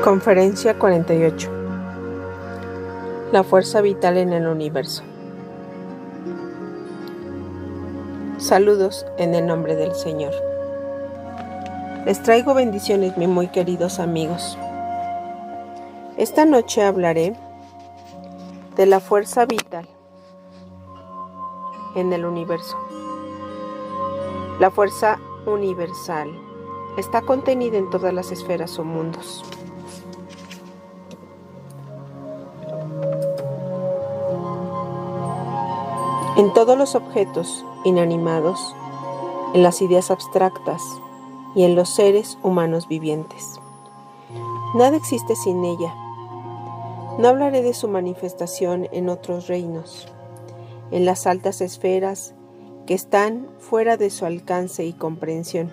Conferencia 48. La fuerza vital en el universo. Saludos en el nombre del Señor. Les traigo bendiciones, mis muy queridos amigos. Esta noche hablaré de la fuerza vital en el universo. La fuerza universal está contenida en todas las esferas o mundos. En todos los objetos inanimados, en las ideas abstractas y en los seres humanos vivientes. Nada existe sin ella. No hablaré de su manifestación en otros reinos, en las altas esferas que están fuera de su alcance y comprensión.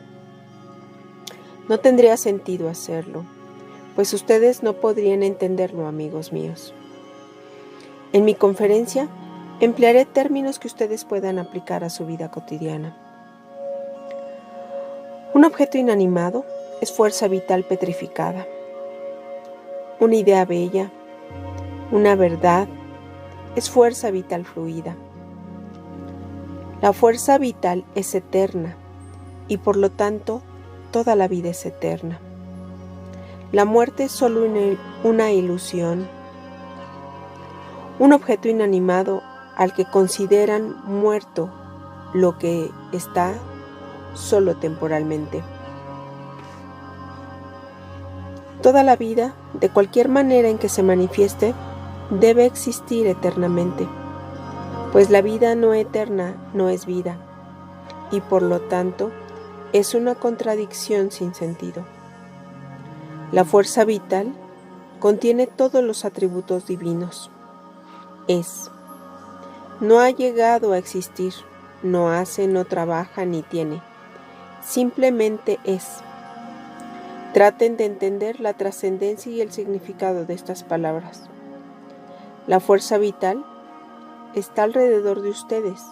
No tendría sentido hacerlo, pues ustedes no podrían entenderlo, amigos míos. En mi conferencia, emplearé términos que ustedes puedan aplicar a su vida cotidiana. Un objeto inanimado es fuerza vital petrificada. Una idea bella, una verdad, es fuerza vital fluida. La fuerza vital es eterna y por lo tanto toda la vida es eterna. La muerte es solo una ilusión. Un objeto inanimado al que consideran muerto lo que está solo temporalmente. Toda la vida, de cualquier manera en que se manifieste, debe existir eternamente, pues la vida no eterna no es vida, y por lo tanto es una contradicción sin sentido. La fuerza vital contiene todos los atributos divinos. Es. No ha llegado a existir, no hace, no trabaja ni tiene. Simplemente es. Traten de entender la trascendencia y el significado de estas palabras. La fuerza vital está alrededor de ustedes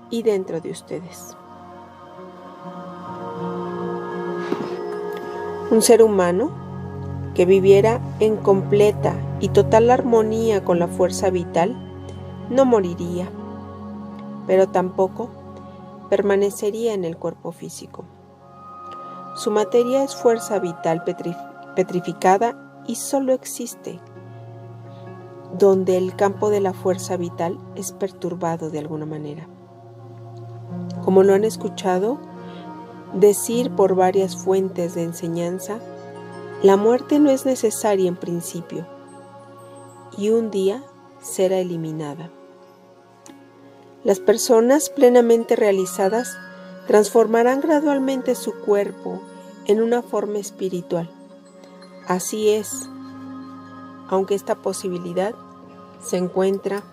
y dentro de ustedes. Un ser humano que viviera en completa y total armonía con la fuerza vital no moriría, pero tampoco permanecería en el cuerpo físico. Su materia es fuerza vital petrificada y solo existe donde el campo de la fuerza vital es perturbado de alguna manera. Como lo han escuchado decir por varias fuentes de enseñanza, la muerte no es necesaria en principio y un día será eliminada. Las personas plenamente realizadas transformarán gradualmente su cuerpo en una forma espiritual. Así es, aunque esta posibilidad se encuentra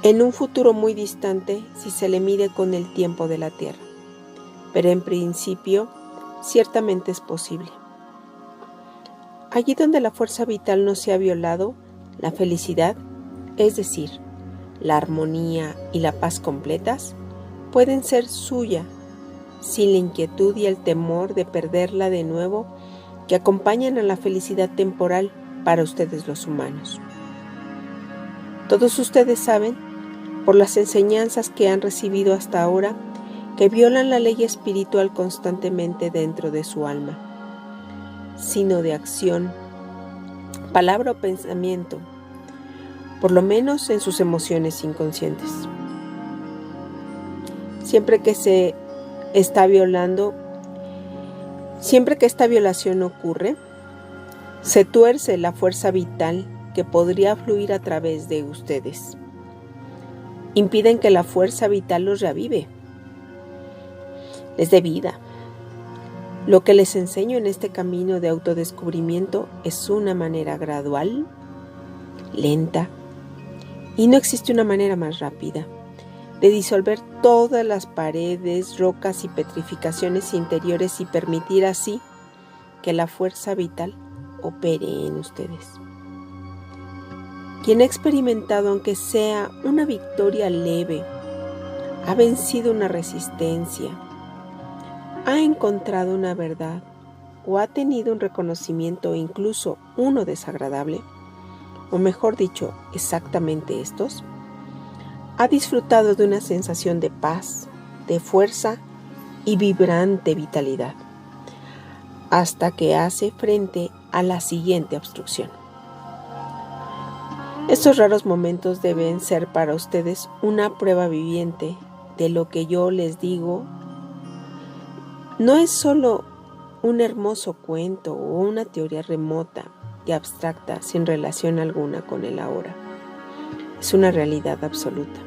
en un futuro muy distante si se le mide con el tiempo de la Tierra, pero en principio ciertamente es posible. Allí donde la fuerza vital no se ha violado, la felicidad, es decir, la armonía y la paz completas, pueden ser suya, sin la inquietud y el temor de perderla de nuevo que acompañan a la felicidad temporal para ustedes los humanos. Todos ustedes saben, por las enseñanzas que han recibido hasta ahora, que violan la ley espiritual constantemente dentro de su alma, sino de acción, palabra o pensamiento, por lo menos en sus emociones inconscientes. Siempre que esta violación ocurre, se tuerce la fuerza vital que podría fluir a través de ustedes. Impiden que la fuerza vital los reavive, les dé vida. Lo que les enseño en este camino de autodescubrimiento es una manera gradual, lenta, y no existe una manera más rápida de disolver todas las paredes, rocas y petrificaciones interiores y permitir así que la fuerza vital opere en ustedes. Quien ha experimentado, aunque sea una victoria leve, ha vencido una resistencia, ha encontrado una verdad, o ha tenido un reconocimiento o incluso uno desagradable, o mejor dicho, exactamente estos, ha disfrutado de una sensación de paz, de fuerza y vibrante vitalidad, hasta que hace frente a la siguiente obstrucción. Estos raros momentos deben ser para ustedes una prueba viviente de lo que yo les digo. No es solo un hermoso cuento o una teoría remota y abstracta sin relación alguna con el ahora. Es una realidad absoluta.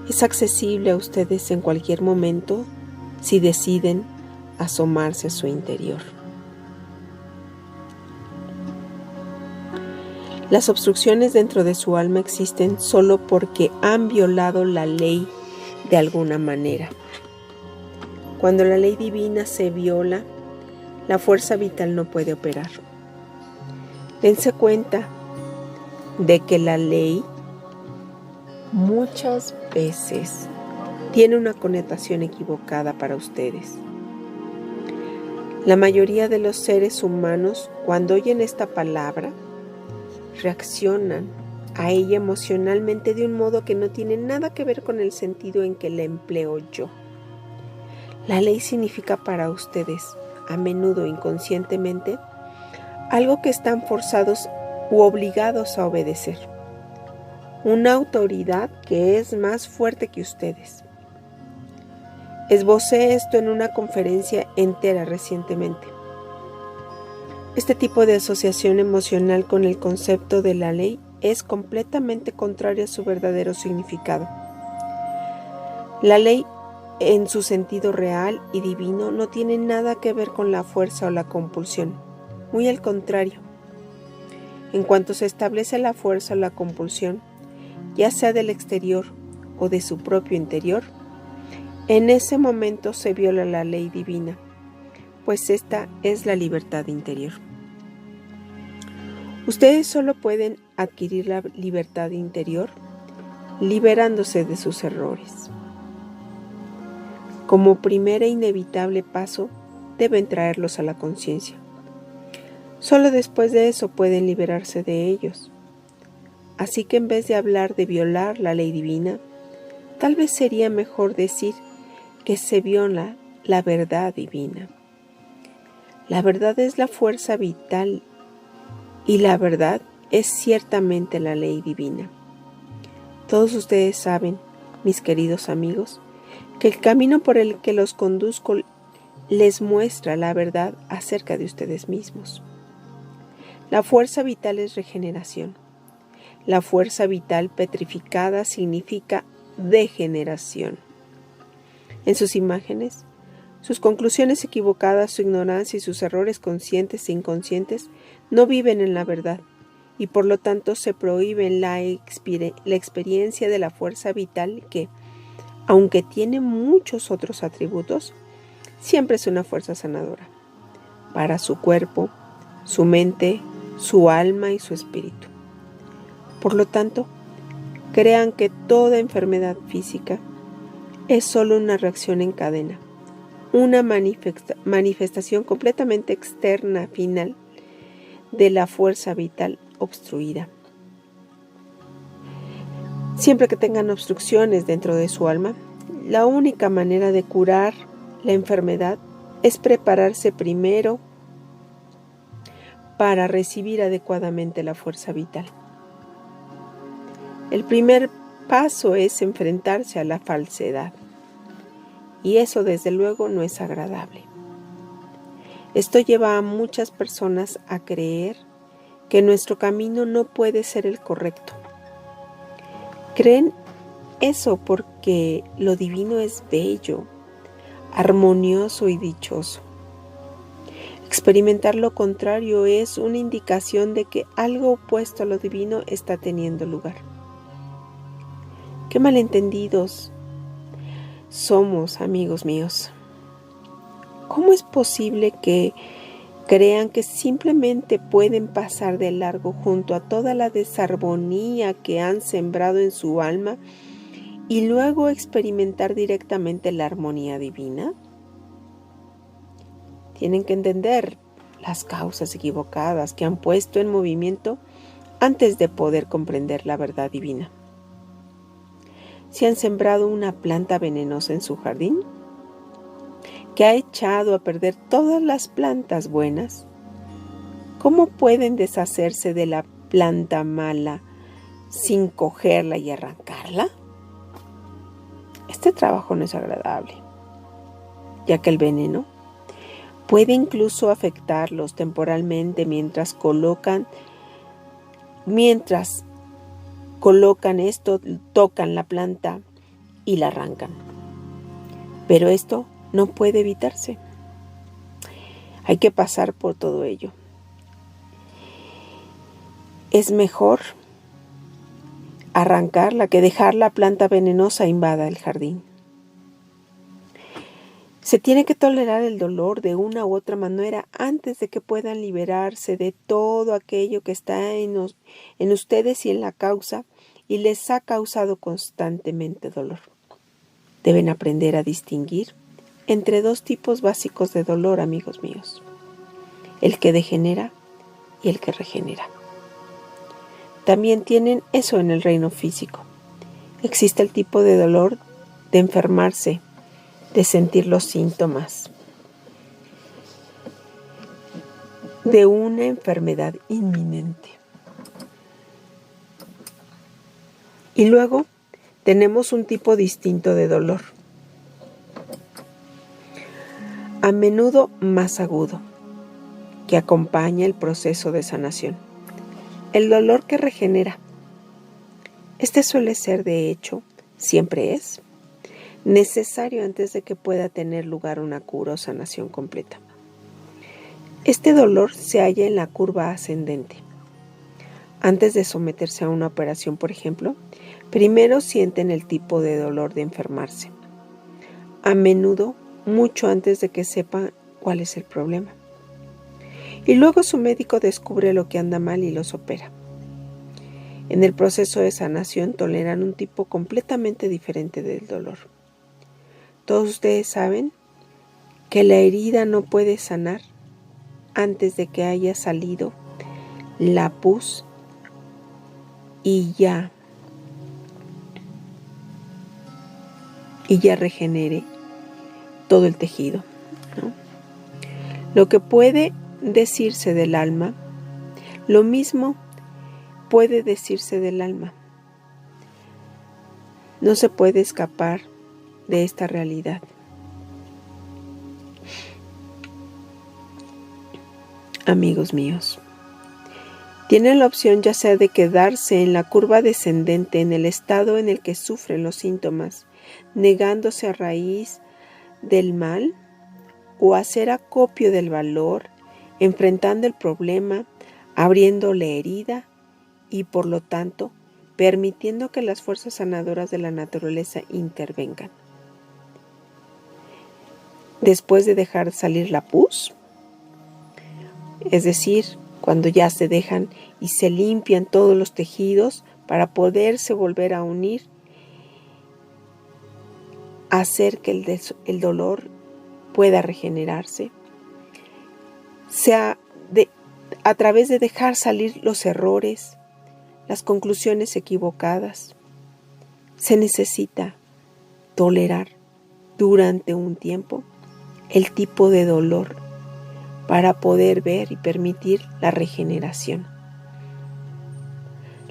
Es accesible a ustedes en cualquier momento si deciden asomarse a su interior. Las obstrucciones dentro de su alma existen solo porque han violado la ley de alguna manera. Cuando la ley divina se viola, la fuerza vital no puede operar. Dense cuenta de que la ley muchas veces tiene una connotación equivocada para ustedes. La mayoría de los seres humanos, cuando oyen esta palabra, reaccionan a ella emocionalmente de un modo que no tiene nada que ver con el sentido en que la empleo yo. La ley significa para ustedes, a menudo inconscientemente, algo que están forzados u obligados a obedecer. Una autoridad que es más fuerte que ustedes. Esbocé esto en una conferencia entera recientemente. Este tipo de asociación emocional con el concepto de la ley es completamente contrario a su verdadero significado. La ley, en su sentido real y divino, no tiene nada que ver con la fuerza o la compulsión. Muy al contrario. En cuanto se establece la fuerza o la compulsión, ya sea del exterior o de su propio interior, en ese momento se viola la ley divina, pues esta es la libertad interior. Ustedes solo pueden adquirir la libertad interior liberándose de sus errores. Como primer e inevitable paso, deben traerlos a la conciencia. Solo después de eso pueden liberarse de ellos. Así que en vez de hablar de violar la ley divina, tal vez sería mejor decir que se viola la verdad divina. La verdad es la fuerza vital y la verdad es ciertamente la ley divina. Todos ustedes saben, mis queridos amigos, que el camino por el que los conduzco les muestra la verdad acerca de ustedes mismos. La fuerza vital es regeneración. La fuerza vital petrificada significa degeneración. En sus imágenes, sus conclusiones equivocadas, su ignorancia y sus errores conscientes e inconscientes no viven en la verdad y por lo tanto se prohíben la experiencia de la fuerza vital que, aunque tiene muchos otros atributos, siempre es una fuerza sanadora para su cuerpo, su mente, su alma y su espíritu. Por lo tanto, crean que toda enfermedad física es solo una reacción en cadena, una manifestación completamente externa final de la fuerza vital obstruida. Siempre que tengan obstrucciones dentro de su alma, la única manera de curar la enfermedad es prepararse primero para recibir adecuadamente la fuerza vital. El primer paso es enfrentarse a la falsedad, y eso desde luego no es agradable. Esto lleva a muchas personas a creer que nuestro camino no puede ser el correcto. Creen eso porque lo divino es bello, armonioso y dichoso. Experimentar lo contrario es una indicación de que algo opuesto a lo divino está teniendo lugar. Qué malentendidos somos, amigos míos. ¿Cómo es posible que crean que simplemente pueden pasar de largo junto a toda la desarmonía que han sembrado en su alma y luego experimentar directamente la armonía divina? tienen que entender las causas equivocadas que han puesto en movimiento antes de poder comprender la verdad divina. Si han sembrado una planta venenosa en su jardín, que ha echado a perder todas las plantas buenas, ¿cómo pueden deshacerse de la planta mala sin cogerla y arrancarla? Este trabajo no es agradable, ya que el veneno puede incluso afectarlos temporalmente mientras colocan esto, tocan la planta y la arrancan. Pero esto no puede evitarse. Hay que pasar por todo ello. Es mejor arrancarla que dejar la planta venenosa invada el jardín. Se tiene que tolerar el dolor de una u otra manera antes de que puedan liberarse de todo aquello que está en ustedes y en la causa y les ha causado constantemente dolor. Deben aprender a distinguir entre dos tipos básicos de dolor, amigos míos: el que degenera y el que regenera. También tienen eso en el reino físico. Existe el tipo de dolor de enfermarse, de sentir los síntomas de una enfermedad inminente. Y luego tenemos un tipo distinto de dolor, a menudo más agudo, que acompaña el proceso de sanación. El dolor que regenera. Este suele ser, de hecho, siempre es necesario antes de que pueda tener lugar una cura o sanación completa. Este dolor se halla en la curva ascendente. Antes de someterse a una operación, por ejemplo, primero sienten el tipo de dolor de enfermarse, a menudo mucho antes de que sepan cuál es el problema. Y luego su médico descubre lo que anda mal y los opera. En el proceso de sanación toleran un tipo completamente diferente del dolor. Todos ustedes saben que la herida no puede sanar antes de que haya salido la pus y ya regenere todo el tejido, ¿no? Lo que puede decirse del alma, lo mismo puede decirse del alma. No se puede escapar de esta realidad. Amigos míos, tienen la opción ya sea de quedarse en la curva descendente en el estado en el que sufren los síntomas, negándose a raíz del mal, o hacer acopio del valor, enfrentando el problema, abriendo la herida y por lo tanto permitiendo que las fuerzas sanadoras de la naturaleza intervengan. Después de dejar salir la pus, es decir, cuando ya se dejan y se limpian todos los tejidos para poderse volver a unir, hacer que el dolor pueda regenerarse, sea a través de dejar salir los errores, las conclusiones equivocadas. Se necesita tolerar durante un tiempo el tipo de dolor para poder ver y permitir la regeneración.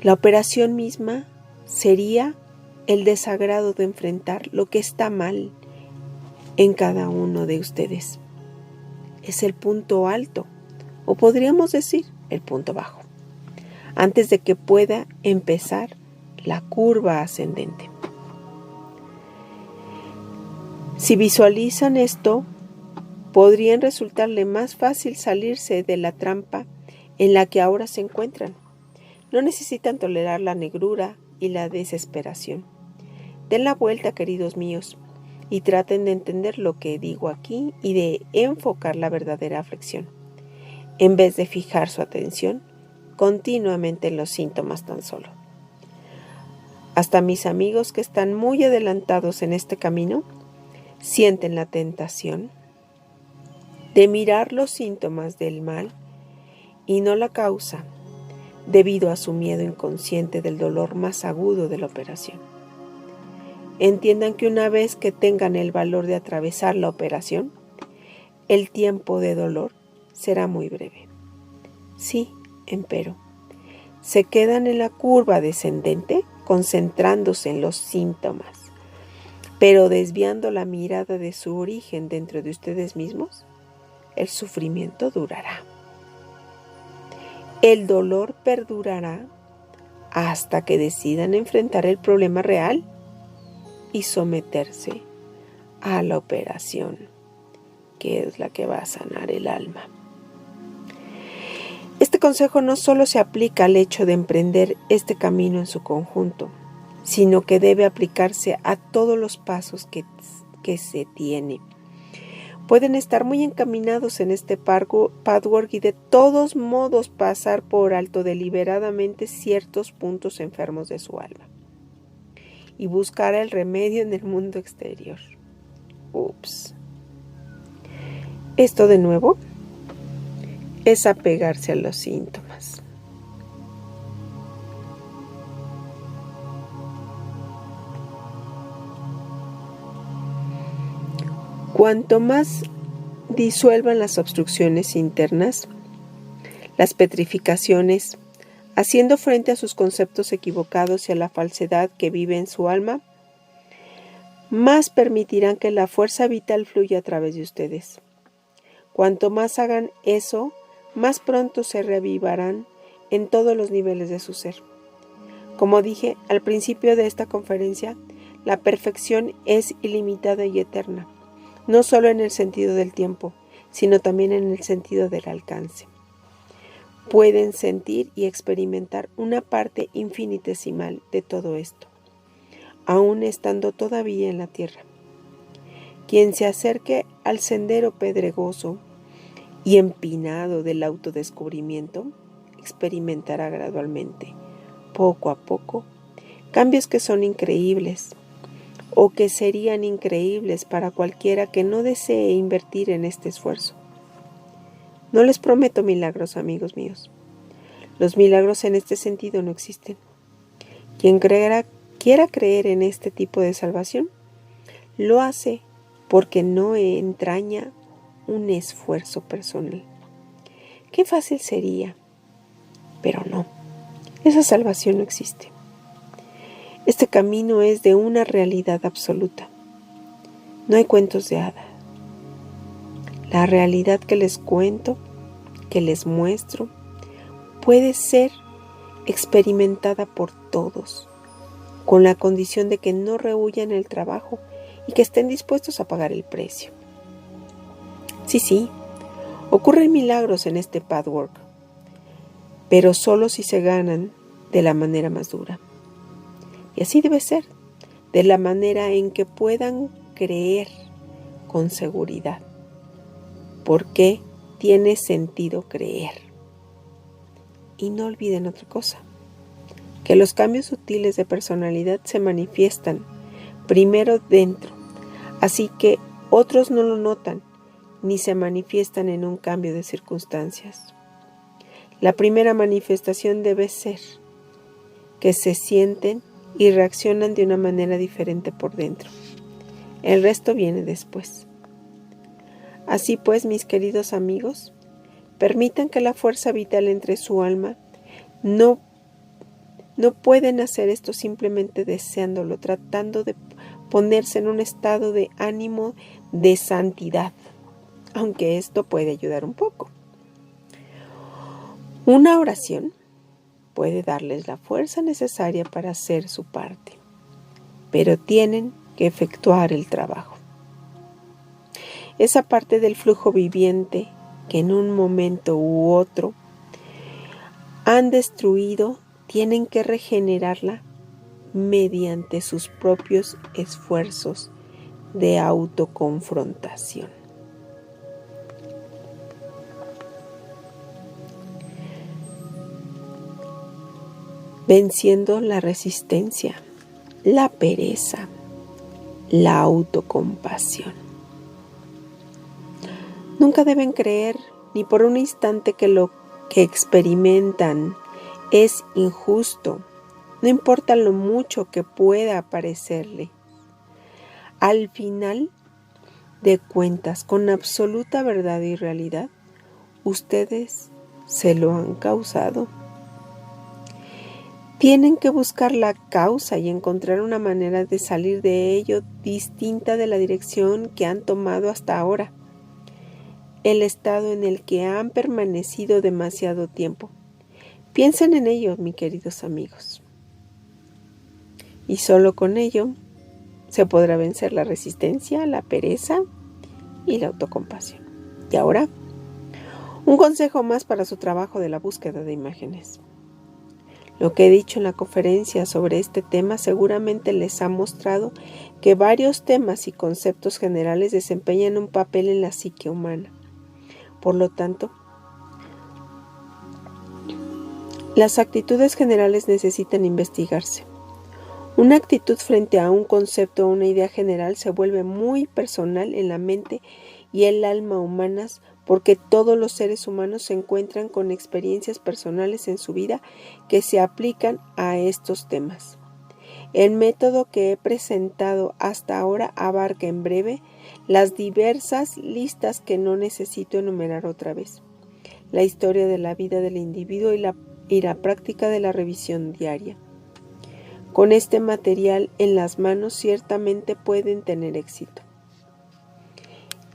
La operación misma sería el desagrado de enfrentar lo que está mal en cada uno de ustedes. Es el punto alto, o podríamos decir el punto bajo, antes de que pueda empezar la curva ascendente. Si visualizan esto, podrían resultarle más fácil salirse de la trampa en la que ahora se encuentran. No necesitan tolerar la negrura y la desesperación. Den la vuelta, queridos míos, y traten de entender lo que digo aquí y de enfocar la verdadera aflicción, en vez de fijar su atención continuamente en los síntomas tan solo. Hasta mis amigos que están muy adelantados en este camino sienten la tentación de mirar los síntomas del mal y no la causa, debido a su miedo inconsciente del dolor más agudo de la operación. Entiendan que una vez que tengan el valor de atravesar la operación, el tiempo de dolor será muy breve. Sí, empero, se quedan en la curva descendente concentrándose en los síntomas, pero desviando la mirada de su origen dentro de ustedes mismos, el sufrimiento durará. El dolor perdurará hasta que decidan enfrentar el problema real y someterse a la operación, que es la que va a sanar el alma. Este consejo no solo se aplica al hecho de emprender este camino en su conjunto, sino que debe aplicarse a todos los pasos que se tiene. Pueden estar muy encaminados en este pathwork y de todos modos pasar por alto deliberadamente ciertos puntos enfermos de su alma y buscar el remedio en el mundo exterior. Ups. Esto de nuevo es apegarse a los síntomas. Cuanto más disuelvan las obstrucciones internas, las petrificaciones, haciendo frente a sus conceptos equivocados y a la falsedad que vive en su alma, más permitirán que la fuerza vital fluya a través de ustedes. Cuanto más hagan eso, más pronto se reavivarán en todos los niveles de su ser. Como dije al principio de esta conferencia, la perfección es ilimitada y eterna, no solo en el sentido del tiempo, sino también en el sentido del alcance. Pueden sentir y experimentar una parte infinitesimal de todo esto, aún estando todavía en la tierra. Quien se acerque al sendero pedregoso y empinado del autodescubrimiento, experimentará gradualmente, poco a poco, cambios que son increíbles o que serían increíbles para cualquiera que no desee invertir en este esfuerzo. No les prometo milagros, amigos míos. Los milagros en este sentido no existen. Quien quiera creer en este tipo de salvación, lo hace porque no entraña un esfuerzo personal. Qué fácil sería, pero no, esa salvación no existe. Este camino es de una realidad absoluta. No hay cuentos de hadas. La realidad que les cuento, que les muestro, puede ser experimentada por todos, con la condición de que no rehuyan el trabajo y que estén dispuestos a pagar el precio. Sí, ocurren milagros en este pathwork, pero solo si se ganan de la manera más dura. Y así debe ser, de la manera en que puedan creer con seguridad. Porque tiene sentido creer. Y no olviden otra cosa, que los cambios sutiles de personalidad se manifiestan primero dentro, así que otros no lo notan ni se manifiestan en un cambio de circunstancias. La primera manifestación debe ser que se sienten y reaccionan de una manera diferente por dentro. El resto viene después. Así pues, mis queridos amigos, permitan que la fuerza vital entre su alma. No pueden hacer esto simplemente deseándolo, tratando de ponerse en un estado de ánimo de santidad, aunque esto puede ayudar un poco. Una oración puede darles la fuerza necesaria para hacer su parte, pero tienen que efectuar el trabajo. Esa parte del flujo viviente que en un momento u otro han destruido, tienen que regenerarla mediante sus propios esfuerzos de autoconfrontación. Venciendo la resistencia, la pereza, la autocompasión. Nunca deben creer ni por un instante que lo que experimentan es injusto, no importa lo mucho que pueda parecerle. Al final de cuentas, con absoluta verdad y realidad, ustedes se lo han causado. Tienen que buscar la causa y encontrar una manera de salir de ello distinta de la dirección que han tomado hasta ahora, el estado en el que han permanecido demasiado tiempo. Piensen en ello, mis queridos amigos. Y solo con ello se podrá vencer la resistencia, la pereza y la autocompasión. Y ahora, un consejo más para su trabajo de la búsqueda de imágenes. Lo que he dicho en la conferencia sobre este tema seguramente les ha mostrado que varios temas y conceptos generales desempeñan un papel en la psique humana. Por lo tanto, las actitudes generales necesitan investigarse. Una actitud frente a un concepto o una idea general se vuelve muy personal en la mente y el alma humanas porque todos los seres humanos se encuentran con experiencias personales en su vida que se aplican a estos temas. El método que he presentado hasta ahora abarca en breve las diversas listas que no necesito enumerar otra vez, la historia de la vida del individuo y la práctica de la revisión diaria. Con este material en las manos ciertamente pueden tener éxito.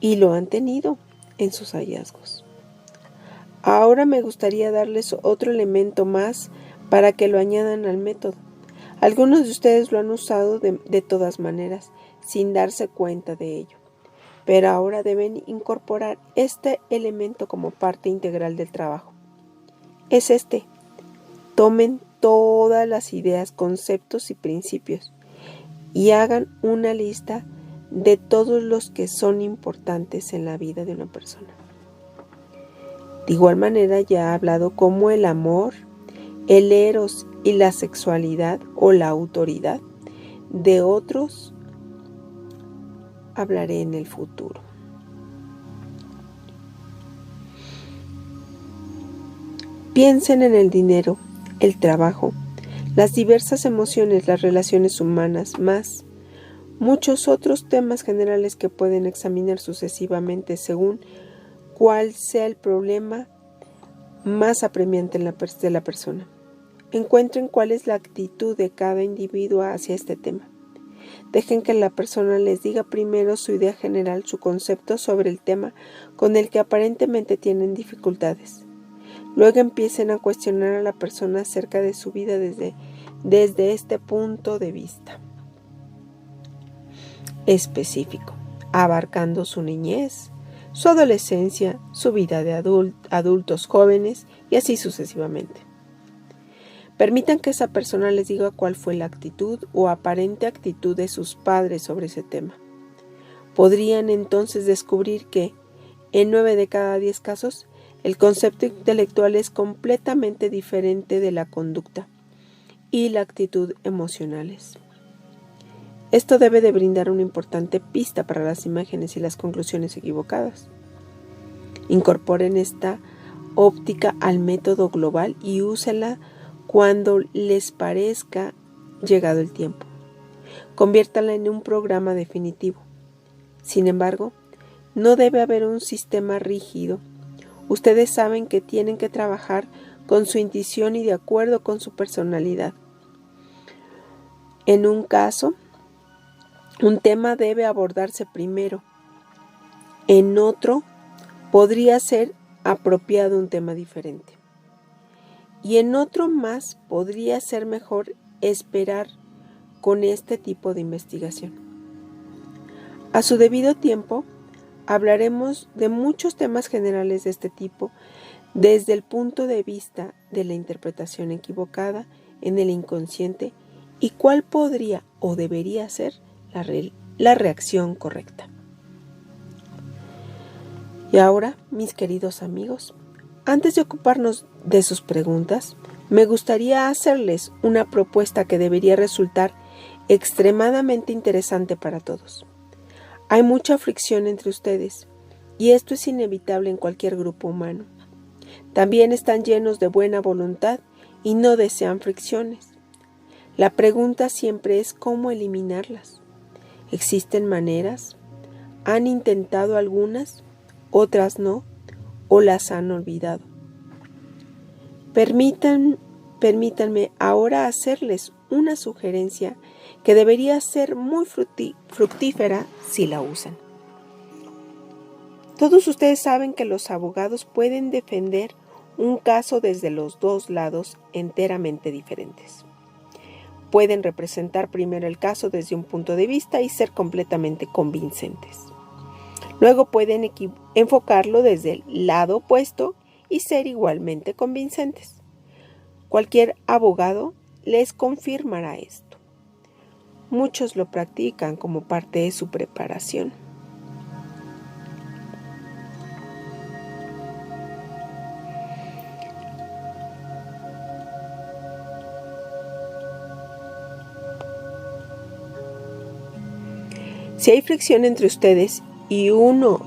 Y lo han tenido en sus hallazgos. Ahora me gustaría darles otro elemento más para que lo añadan al método. Algunos de ustedes lo han usado de todas maneras, sin darse cuenta de ello. Pero ahora deben incorporar este elemento como parte integral del trabajo. Es este. Tomen todas las ideas, conceptos y principios y hagan una lista de todos los que son importantes en la vida de una persona. De igual manera ya he hablado cómo el amor, el eros y la sexualidad o la autoridad de otros hablaré en el futuro. Piensen en el dinero, el trabajo, las diversas emociones, las relaciones humanas, más muchos otros temas generales que pueden examinar sucesivamente según cuál sea el problema más apremiante de la persona. Encuentren cuál es la actitud de cada individuo hacia este tema. Dejen que la persona les diga primero su idea general, su concepto sobre el tema con el que aparentemente tienen dificultades. Luego empiecen a cuestionar a la persona acerca de su vida desde este punto de vista específico, abarcando su niñez, su adolescencia, su vida de adultos jóvenes y así sucesivamente. Permitan que esa persona les diga cuál fue la actitud o aparente actitud de sus padres sobre ese tema. Podrían entonces descubrir que, en 9 de cada 10 casos, el concepto intelectual es completamente diferente de la conducta y la actitud emocionales. Esto debe de brindar una importante pista para las imágenes y las conclusiones equivocadas. Incorporen esta óptica al método global y úsenla cuando les parezca llegado el tiempo. Conviértanla en un programa definitivo. Sin embargo, no debe haber un sistema rígido. Ustedes saben que tienen que trabajar con su intuición y de acuerdo con su personalidad. En un caso, un tema debe abordarse primero. En otro, podría ser apropiado un tema diferente. Y en otro más, podría ser mejor esperar con este tipo de investigación. A su debido tiempo, hablaremos de muchos temas generales de este tipo desde el punto de vista de la interpretación equivocada en el inconsciente y cuál podría o debería ser la reacción correcta. Y ahora, mis queridos amigos, antes de ocuparnos de sus preguntas, me gustaría hacerles una propuesta que debería resultar extremadamente interesante para todos. Hay mucha fricción entre ustedes y esto es inevitable en cualquier grupo humano. También están llenos de buena voluntad y no desean fricciones. La pregunta siempre es cómo eliminarlas. ¿Existen maneras? ¿Han intentado algunas? ¿Otras no? ¿O las han olvidado? Permítanme ahora hacerles una sugerencia que debería ser muy fructífera si la usan. Todos ustedes saben que los abogados pueden defender un caso desde los dos lados enteramente diferentes. Pueden representar primero el caso desde un punto de vista y ser completamente convincentes. Luego pueden enfocarlo desde el lado opuesto y ser igualmente convincentes. Cualquier abogado les confirmará esto. Muchos lo practican como parte de su preparación. Si hay fricción entre ustedes y uno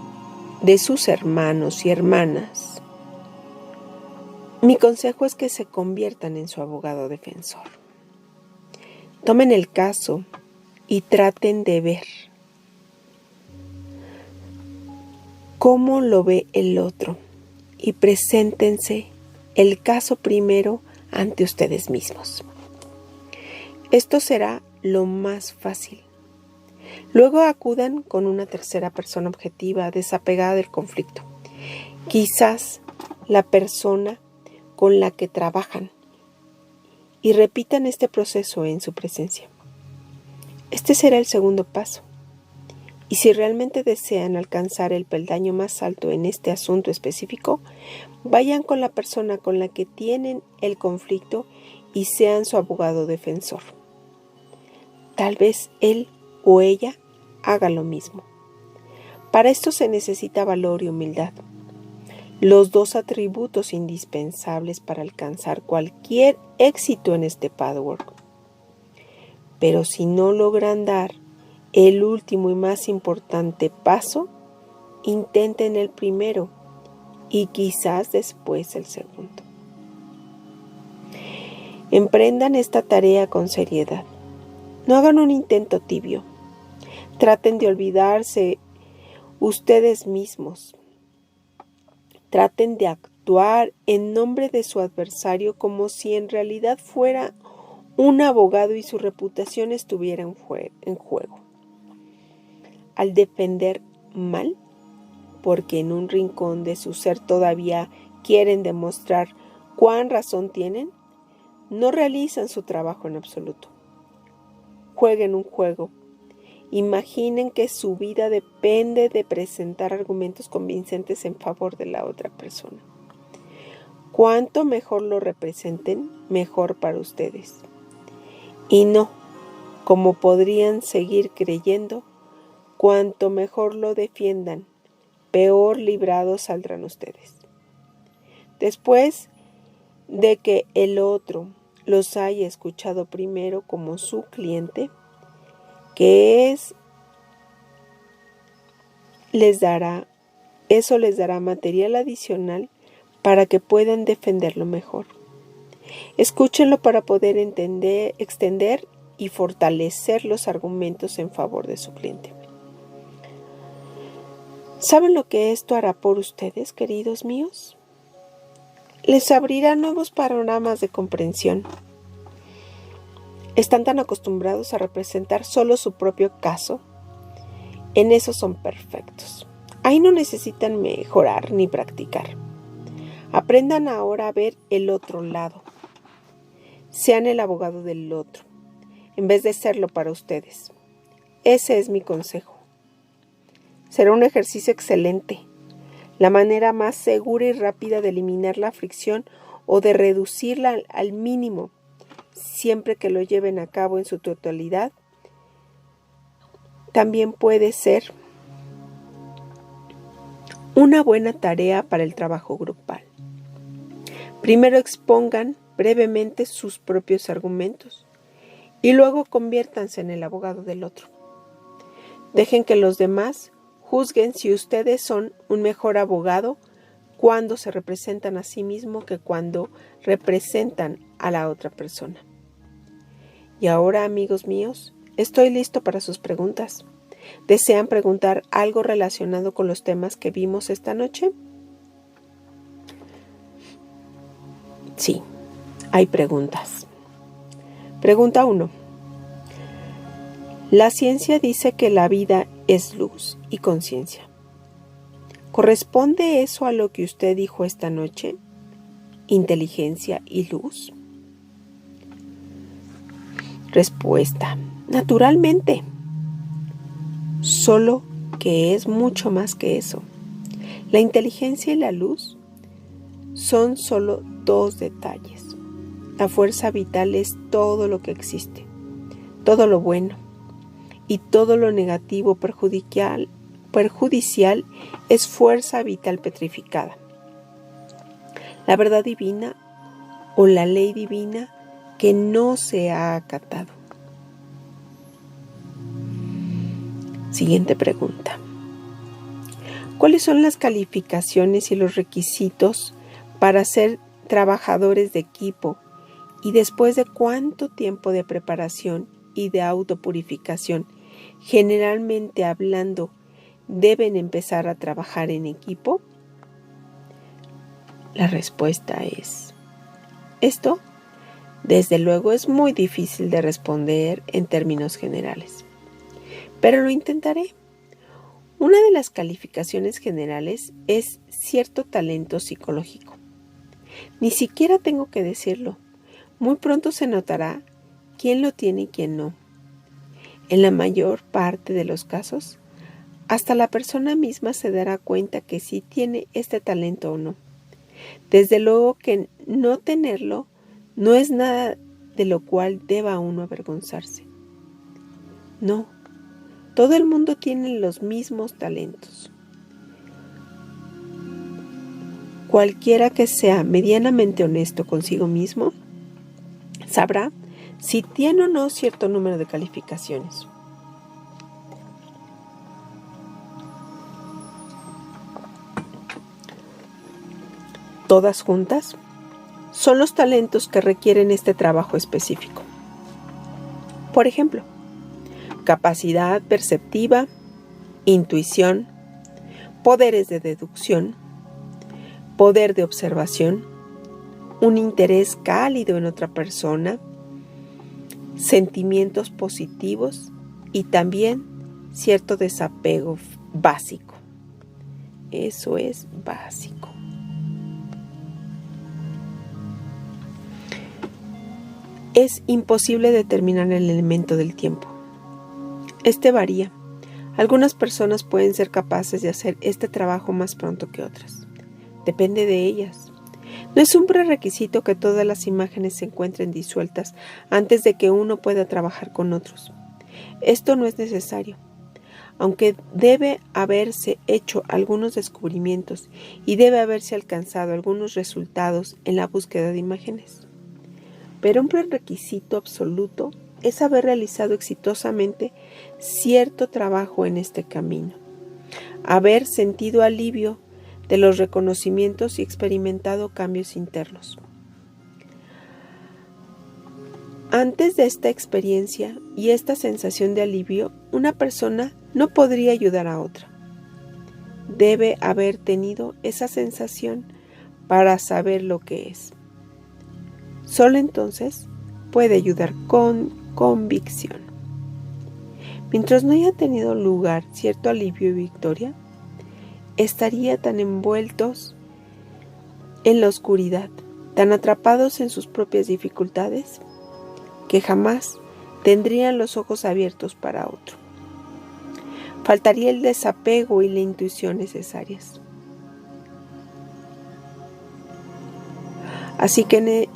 de sus hermanos y hermanas, mi consejo es que se conviertan en su abogado defensor. Tomen el caso y traten de ver cómo lo ve el otro y preséntense el caso primero ante ustedes mismos. Esto será lo más fácil. Luego acudan con una tercera persona objetiva, desapegada del conflicto. Quizás la persona con la que trabajan y repitan este proceso en su presencia. Este será el segundo paso. Y si realmente desean alcanzar el peldaño más alto en este asunto específico, vayan con la persona con la que tienen el conflicto y sean su abogado defensor. Tal vez él o ella haga lo mismo. Para esto se necesita valor y humildad, los dos atributos indispensables para alcanzar cualquier éxito en este pathwork. Pero si no logran dar el último y más importante paso, intenten el primero y quizás después el segundo. Emprendan esta tarea con seriedad. No hagan un intento tibio. Traten de olvidarse ustedes mismos. Traten de actuar en nombre de su adversario como si en realidad fuera un abogado y su reputación estuviera en juego. Al defender mal, porque en un rincón de su ser todavía quieren demostrar cuán razón tienen, no realizan su trabajo en absoluto. Jueguen un juego. Imaginen que su vida depende de presentar argumentos convincentes en favor de la otra persona. Cuanto mejor lo representen, mejor para ustedes. Y no, como podrían seguir creyendo, cuanto mejor lo defiendan, peor librados saldrán ustedes. Después de que el otro los haya escuchado primero como su cliente, eso les dará material adicional para que puedan defenderlo mejor. Escúchenlo para poder extender y fortalecer los argumentos en favor de su cliente. ¿Saben lo que esto hará por ustedes, queridos míos? Les abrirá nuevos panoramas de comprensión. Están tan acostumbrados a representar solo su propio caso. En eso son perfectos. Ahí no necesitan mejorar ni practicar. Aprendan ahora a ver el otro lado. Sean el abogado del otro, en vez de serlo para ustedes. Ese es mi consejo. Será un ejercicio excelente. La manera más segura y rápida de eliminar la fricción o de reducirla al mínimo, siempre que lo lleven a cabo en su totalidad, también puede ser una buena tarea para el trabajo grupal. Primero expongan brevemente sus propios argumentos y luego conviértanse en el abogado del otro. Dejen que los demás juzguen si ustedes son un mejor abogado cuando se representan a sí mismos que cuando representan a la otra persona. Y ahora, amigos míos, estoy listo para sus preguntas. ¿Desean preguntar algo relacionado con los temas que vimos esta noche? Sí, hay preguntas. Pregunta 1. La ciencia dice que la vida es luz y conciencia. ¿Corresponde eso a lo que usted dijo esta noche? ¿Inteligencia y luz? Respuesta. Naturalmente. Solo que es mucho más que eso. La inteligencia y la luz son solo dos detalles. La fuerza vital es todo lo que existe, todo lo bueno, y todo lo negativo perjudicial es fuerza vital petrificada. La verdad divina o la ley divina que no se ha acatado. Siguiente pregunta. ¿Cuáles son las calificaciones y los requisitos para ser trabajadores de equipo y después de cuánto tiempo de preparación y de autopurificación, generalmente hablando, deben empezar a trabajar en equipo? La respuesta es: esto, desde luego, es muy difícil de responder en términos generales, pero lo intentaré. Una de las calificaciones generales es cierto talento psicológico. Ni siquiera tengo que decirlo. Muy pronto se notará quién lo tiene y quién no. En la mayor parte de los casos, hasta la persona misma se dará cuenta que sí tiene este talento o no. Desde luego que no tenerlo no es nada de lo cual deba uno avergonzarse. No, todo el mundo tiene los mismos talentos. Cualquiera que sea medianamente honesto consigo mismo, sabrá si tiene o no cierto número de calificaciones. Todas juntas son los talentos que requieren este trabajo específico. Por ejemplo, capacidad perceptiva, intuición, poderes de deducción, poder de observación, un interés cálido en otra persona, sentimientos positivos y también cierto desapego básico. Eso es básico. Es imposible determinar el elemento del tiempo. Este varía. Algunas personas pueden ser capaces de hacer este trabajo más pronto que otras. Depende de ellas. No es un prerequisito que todas las imágenes se encuentren disueltas antes de que uno pueda trabajar con otros. Esto no es necesario, aunque debe haberse hecho algunos descubrimientos y debe haberse alcanzado algunos resultados en la búsqueda de imágenes. Pero un prerequisito absoluto es haber realizado exitosamente cierto trabajo en este camino, haber sentido alivio de los reconocimientos y experimentado cambios internos. Antes de esta experiencia y esta sensación de alivio, una persona no podría ayudar a otra. Debe haber tenido esa sensación para saber lo que es. Solo entonces puede ayudar con convicción. Mientras no haya tenido lugar cierto alivio y victoria, estaría tan envueltos en la oscuridad, tan atrapados en sus propias dificultades, que jamás tendrían los ojos abiertos para otro. Faltaría el desapego y la intuición necesarias. Así que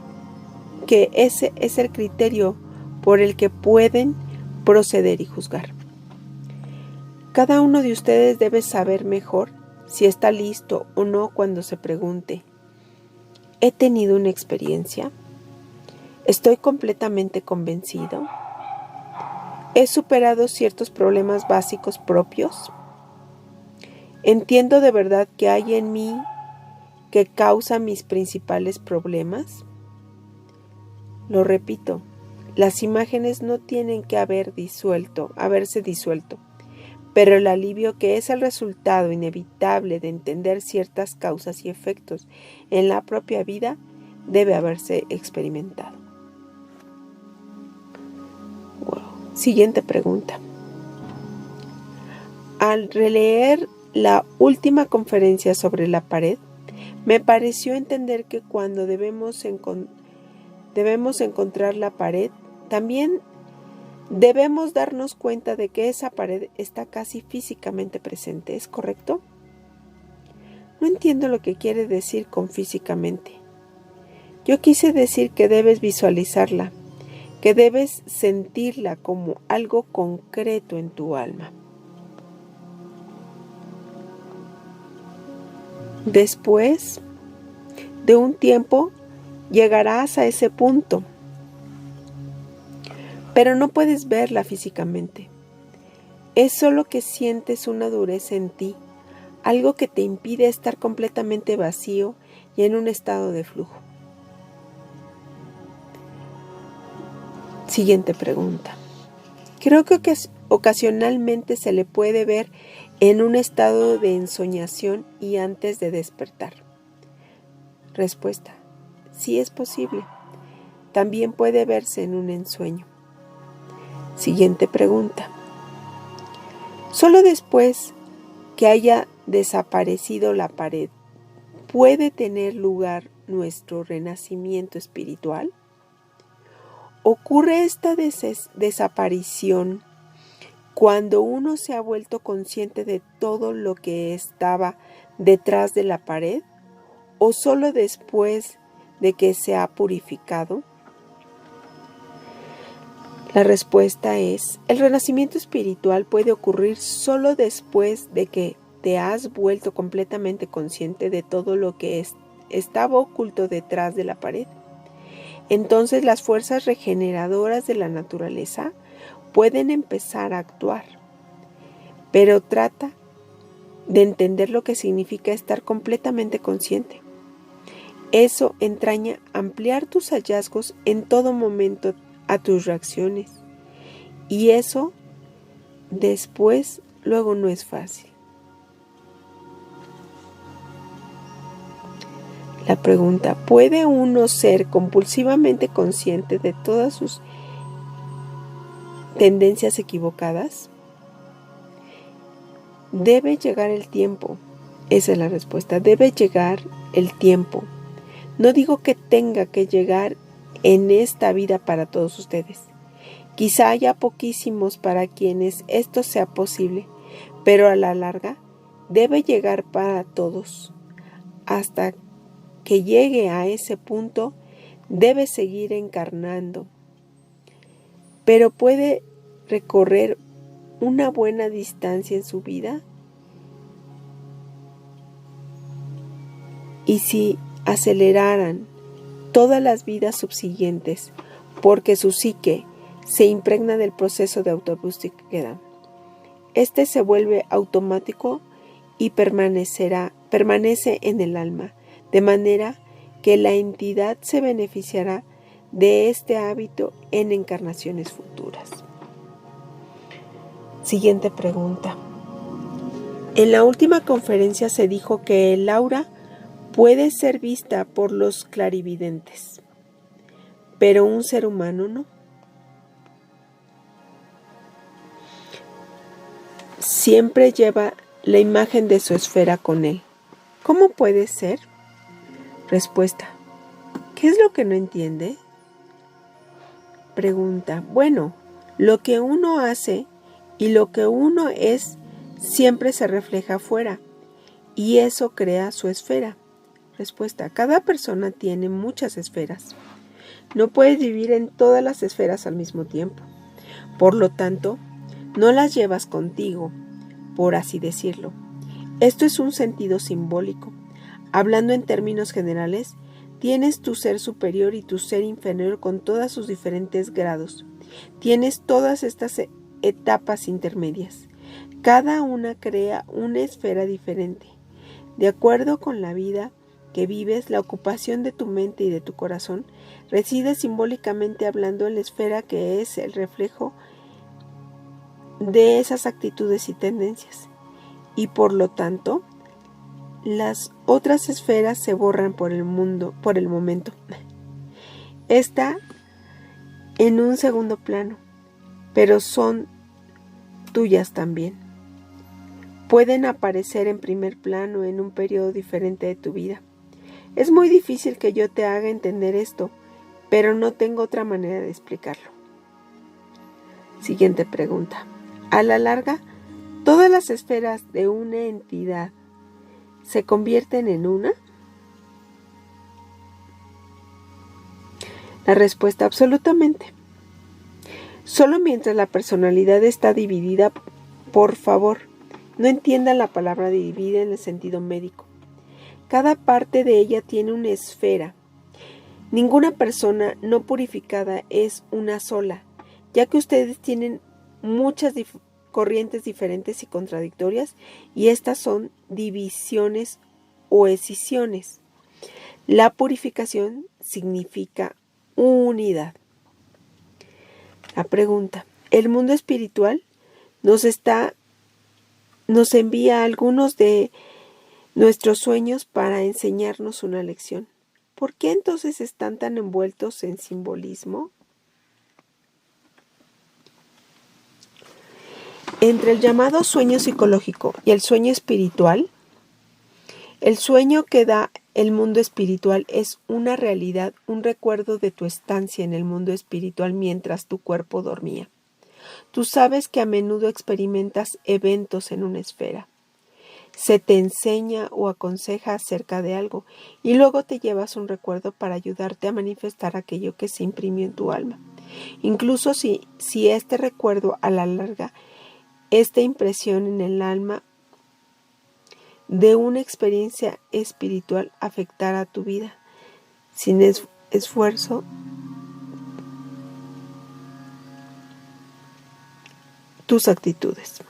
ese es el criterio por el que pueden proceder y juzgar. Cada uno de ustedes debe saber mejor si está listo o no cuando se pregunte: ¿he tenido una experiencia? ¿Estoy completamente convencido? ¿He superado ciertos problemas básicos propios? ¿Entiendo de verdad qué hay en mí que causa mis principales problemas? Lo repito, las imágenes no tienen que haberse disuelto, pero el alivio que es el resultado inevitable de entender ciertas causas y efectos en la propia vida debe haberse experimentado. Wow. Siguiente pregunta. Al releer la última conferencia sobre la pared, me pareció entender que cuando debemos encontrar la pared, también debemos darnos cuenta de que esa pared está casi físicamente presente. ¿Es correcto? No entiendo lo que quiere decir con físicamente. Yo quise decir que debes visualizarla, que debes sentirla como algo concreto en tu alma. Después de un tiempo, llegarás a ese punto, pero no puedes verla físicamente. Es solo que sientes una dureza en ti, algo que te impide estar completamente vacío y en un estado de flujo. Siguiente pregunta. Creo que ocasionalmente se le puede ver en un estado de ensoñación y antes de despertar. Respuesta. Sí es posible. También puede verse en un ensueño. Siguiente pregunta. Solo después que haya desaparecido la pared, ¿puede tener lugar nuestro renacimiento espiritual? ¿Ocurre esta desaparición cuando uno se ha vuelto consciente de todo lo que estaba detrás de la pared o solo después de que se ha purificado? La respuesta es, el renacimiento espiritual puede ocurrir solo después de que te has vuelto completamente consciente de todo lo que estaba oculto detrás de la pared. Entonces las fuerzas regeneradoras de la naturaleza pueden empezar a actuar. Pero trata de entender lo que significa estar completamente consciente. Eso entraña ampliar tus hallazgos en todo momento a tus reacciones. Y eso después, luego no es fácil. La pregunta, ¿puede uno ser compulsivamente consciente de todas sus tendencias equivocadas? Debe llegar el tiempo. Esa es la respuesta. Debe llegar el tiempo. No digo que tenga que llegar en esta vida para todos ustedes. Quizá haya poquísimos para quienes esto sea posible, pero a la larga debe llegar para todos. Hasta que llegue a ese punto, debe seguir encarnando. Pero puede recorrer una buena distancia en su vida. Y si aceleraran todas las vidas subsiguientes, porque su psique se impregna del proceso de autobúsqueda, este se vuelve automático y permanece en el alma, de manera que la entidad se beneficiará de este hábito en encarnaciones futuras. Siguiente pregunta. En la última conferencia se dijo que el aura puede ser vista por los clarividentes, pero un ser humano no. Siempre lleva la imagen de su esfera con él. ¿Cómo puede ser? Respuesta. ¿Qué es lo que no entiende? Pregunta. Bueno, lo que uno hace y lo que uno es siempre se refleja afuera y eso crea su esfera. Respuesta. Cada persona tiene muchas esferas. No puedes vivir en todas las esferas al mismo tiempo. Por lo tanto, no las llevas contigo, por así decirlo. Esto es un sentido simbólico. Hablando en términos generales, tienes tu ser superior y tu ser inferior con todos sus diferentes grados. Tienes todas estas etapas intermedias. Cada una crea una esfera diferente. De acuerdo con la vida que vives, la ocupación de tu mente y de tu corazón reside simbólicamente hablando en la esfera que es el reflejo de esas actitudes y tendencias. Y por lo tanto, las otras esferas se borran por el momento. Está en un segundo plano, pero son tuyas también. Pueden aparecer en primer plano en un periodo diferente de tu vida. Es muy difícil que yo te haga entender esto, pero no tengo otra manera de explicarlo. Siguiente pregunta. A la larga, ¿todas las esferas de una entidad se convierten en una? La respuesta: absolutamente. Solo mientras la personalidad está dividida. Por favor, no entiendan la palabra dividida en el sentido médico. Cada parte de ella tiene una esfera. Ninguna persona no purificada es una sola, ya que ustedes tienen muchas corrientes diferentes y contradictorias, y estas son divisiones o escisiones. La purificación significa unidad. La pregunta: ¿el mundo espiritual nos envía algunos de nuestros sueños para enseñarnos una lección? ¿Por qué entonces están tan envueltos en simbolismo? Entre el llamado sueño psicológico y el sueño espiritual, el sueño que da el mundo espiritual es una realidad, un recuerdo de tu estancia en el mundo espiritual mientras tu cuerpo dormía. Tú sabes que a menudo experimentas eventos en una esfera. Se te enseña o aconseja acerca de algo y luego te llevas un recuerdo para ayudarte a manifestar aquello que se imprimió en tu alma. Incluso si este recuerdo a la larga, esta impresión en el alma de una experiencia espiritual afectará tu vida sin esfuerzo, tus actitudes.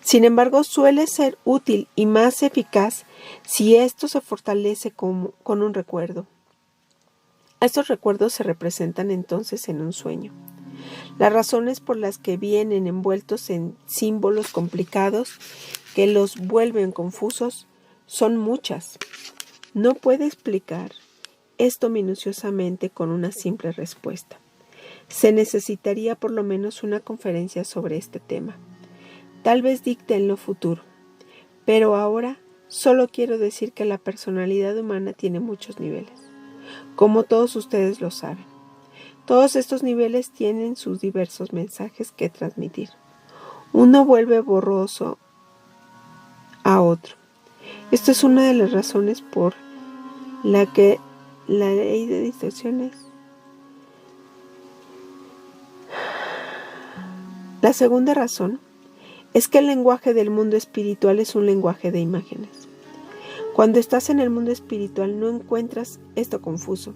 Sin embargo, suele ser útil y más eficaz si esto se fortalece con un recuerdo. Estos recuerdos se representan entonces en un sueño. Las razones por las que vienen envueltos en símbolos complicados que los vuelven confusos son muchas. No puede explicar esto minuciosamente con una simple respuesta. Se necesitaría por lo menos una conferencia sobre este tema. Tal vez dicte en lo futuro, pero ahora solo quiero decir que la personalidad humana tiene muchos niveles, como todos ustedes lo saben. Todos estos niveles tienen sus diversos mensajes que transmitir. Uno vuelve borroso a otro. Esto es una de las razones por la que la ley de distorsiones. La segunda razón es que el lenguaje del mundo espiritual es un lenguaje de imágenes. Cuando estás en el mundo espiritual no encuentras esto confuso,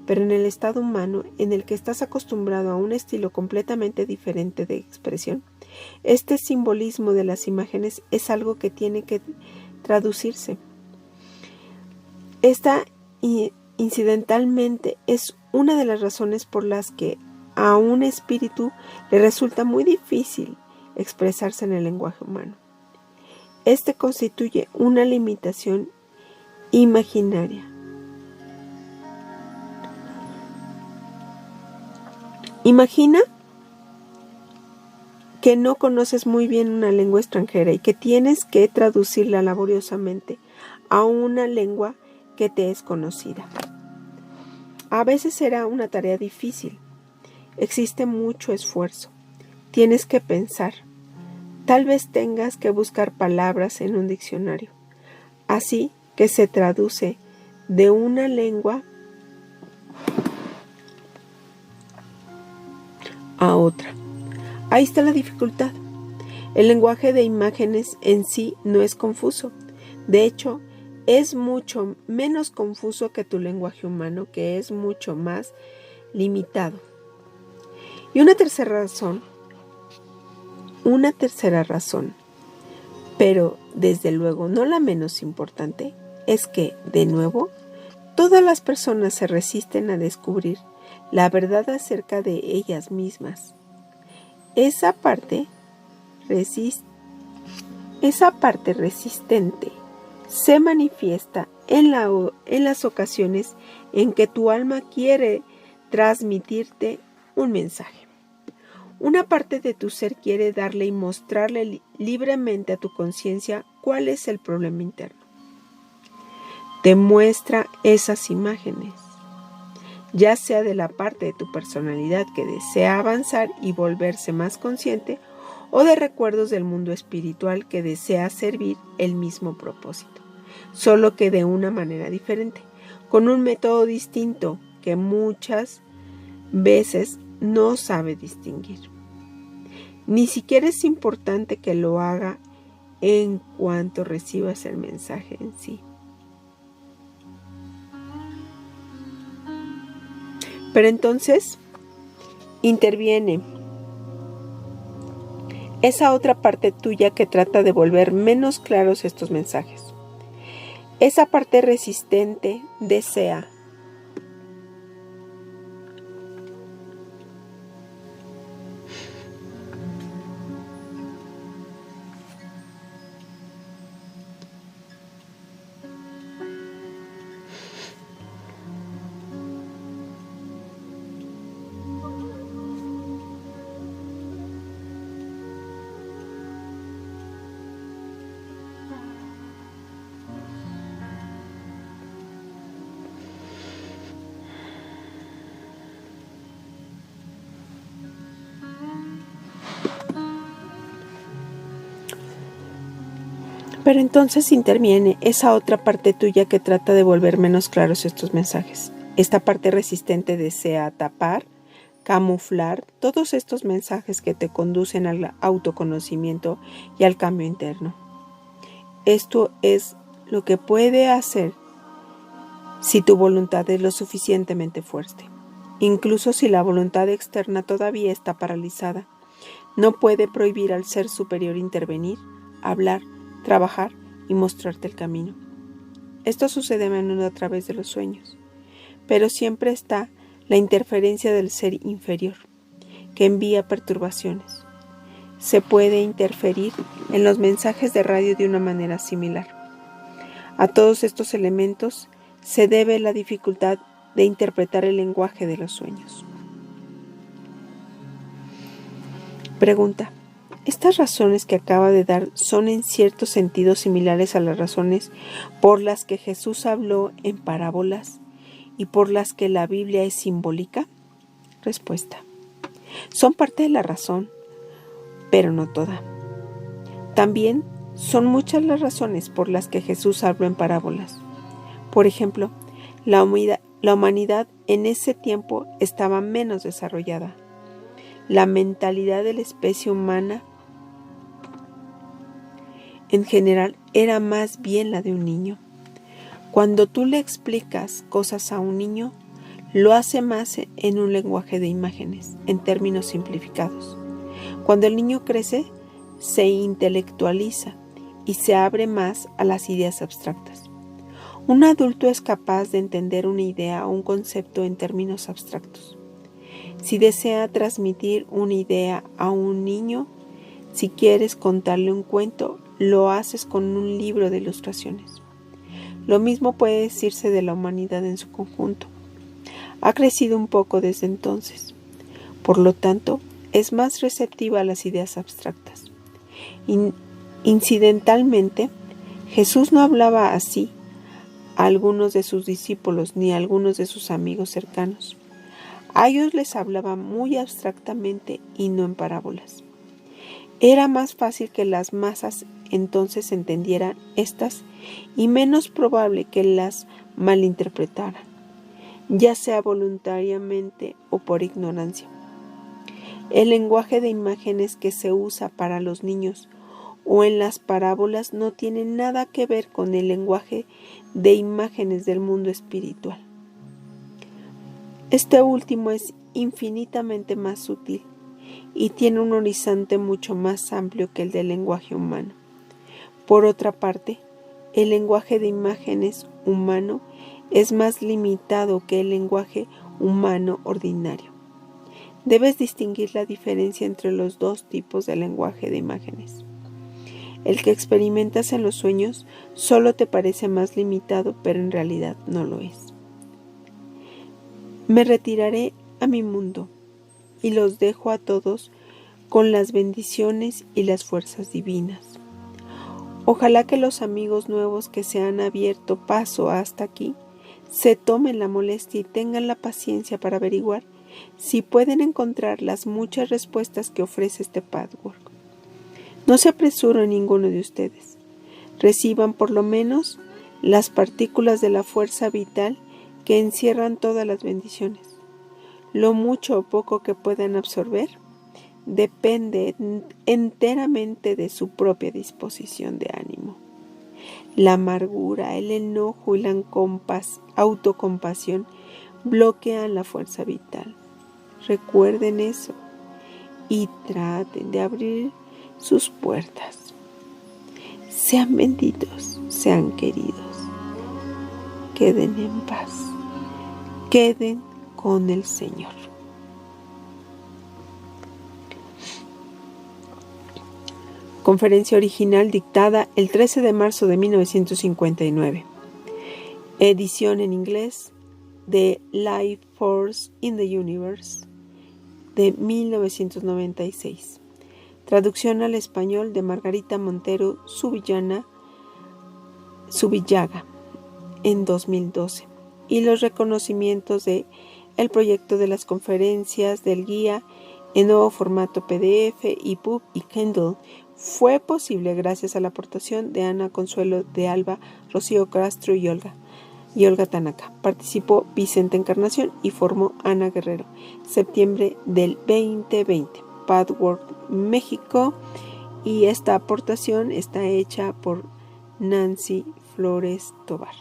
pero en el estado humano, en el que estás acostumbrado a un estilo completamente diferente de expresión, este simbolismo de las imágenes es algo que tiene que traducirse. Esta, incidentalmente, es una de las razones por las que a un espíritu le resulta muy difícil expresarse en el lenguaje humano. Este constituye una limitación imaginaria. Imagina que no conoces muy bien una lengua extranjera y que tienes que traducirla laboriosamente a una lengua que te es conocida. A veces será una tarea difícil. Existe mucho esfuerzo. Tienes que pensar. Tal vez tengas que buscar palabras en un diccionario. Así que se traduce de una lengua a otra. Ahí está la dificultad. El lenguaje de imágenes en sí no es confuso. De hecho, es mucho menos confuso que tu lenguaje humano, que es mucho más limitado. Y una tercera razón una tercera razón, pero desde luego no la menos importante, es que, de nuevo, todas las personas se resisten a descubrir la verdad acerca de ellas mismas. Esa parte resistente se manifiesta en las ocasiones en que tu alma quiere transmitirte un mensaje. Una parte de tu ser quiere darle y mostrarle libremente a tu conciencia cuál es el problema interno. Te muestra esas imágenes, ya sea de la parte de tu personalidad que desea avanzar y volverse más consciente, o de recuerdos del mundo espiritual que desea servir el mismo propósito, solo que de una manera diferente, con un método distinto que muchas veces no sabe distinguir. Ni siquiera es importante que lo haga en cuanto recibas el mensaje en sí. Pero entonces interviene esa otra parte tuya que trata de volver menos claros estos mensajes. Esa parte resistente desea Pero entonces interviene esa otra parte tuya que trata de volver menos claros estos mensajes. Esta parte resistente desea tapar, camuflar todos estos mensajes que te conducen al autoconocimiento y al cambio interno. Esto es lo que puede hacer si tu voluntad es lo suficientemente fuerte. Incluso si la voluntad externa todavía está paralizada, no puede prohibir al ser superior intervenir, hablar, trabajar y mostrarte el camino. Esto sucede a menudo a través de los sueños, pero siempre está la interferencia del ser inferior, que envía perturbaciones. Se puede interferir en los mensajes de radio de una manera similar. A todos estos elementos se debe la dificultad de interpretar el lenguaje de los sueños. Pregunta: ¿estas razones que acaba de dar son en cierto sentido similares a las razones por las que Jesús habló en parábolas y por las que la Biblia es simbólica? Respuesta: son parte de la razón, pero no toda. También son muchas las razones por las que Jesús habló en parábolas. Por ejemplo, la humanidad en ese tiempo estaba menos desarrollada. La mentalidad de la especie humana en general era más bien la de un niño. Cuando tú le explicas cosas a un niño, lo hace más en un lenguaje de imágenes, en términos simplificados. Cuando el niño crece, se intelectualiza y se abre más a las ideas abstractas. Un adulto es capaz de entender una idea o un concepto en términos abstractos. Si desea transmitir una idea a un niño, si quieres contarle un cuento, lo haces con un libro de ilustraciones. Lo mismo puede decirse de la humanidad en su conjunto. Ha crecido un poco desde entonces. Por lo tanto, es más receptiva a las ideas abstractas. Incidentalmente, Jesús no hablaba así a algunos de sus discípulos ni a algunos de sus amigos cercanos. A ellos les hablaba muy abstractamente y no en parábolas. Era más fácil que las masas entonces entendieran estas y menos probable que las malinterpretaran, ya sea voluntariamente o por ignorancia. El lenguaje de imágenes que se usa para los niños o en las parábolas no tiene nada que ver con el lenguaje de imágenes del mundo espiritual. Este último es infinitamente más sutil y tiene un horizonte mucho más amplio que el del lenguaje humano. Por otra parte, el lenguaje de imágenes humano es más limitado que el lenguaje humano ordinario. Debes distinguir la diferencia entre los dos tipos de lenguaje de imágenes. El que experimentas en los sueños solo te parece más limitado, pero en realidad no lo es. Me retiraré a mi mundo y los dejo a todos con las bendiciones y las fuerzas divinas. Ojalá que los amigos nuevos que se han abierto paso hasta aquí se tomen la molestia y tengan la paciencia para averiguar si pueden encontrar las muchas respuestas que ofrece este patchwork. No se apresure ninguno de ustedes. Reciban por lo menos las partículas de la fuerza vital que encierran todas las bendiciones. Lo mucho o poco que puedan absorber depende enteramente de su propia disposición de ánimo. La amargura, el enojo y la autocompasión bloquean la fuerza vital. Recuerden eso y traten de abrir sus puertas. Sean benditos, sean queridos. Queden en paz. Queden con el Señor. Conferencia original dictada el 13 de marzo de 1959. Edición en inglés de Life Force in the Universe de 1996. Traducción al español de Margarita Montero Subillaga en 2012. Y los reconocimientos de el proyecto de las conferencias del guía en nuevo formato PDF, EPUB y Kindle fue posible gracias a la aportación de Ana Consuelo de Alba, Rocío Castro y Olga Tanaka. Participó Vicente Encarnación y formó Ana Guerrero. Septiembre del 2020. Patchwork México. Y esta aportación está hecha por Nancy Flores Tobar.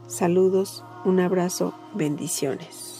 Saludos, un abrazo, bendiciones.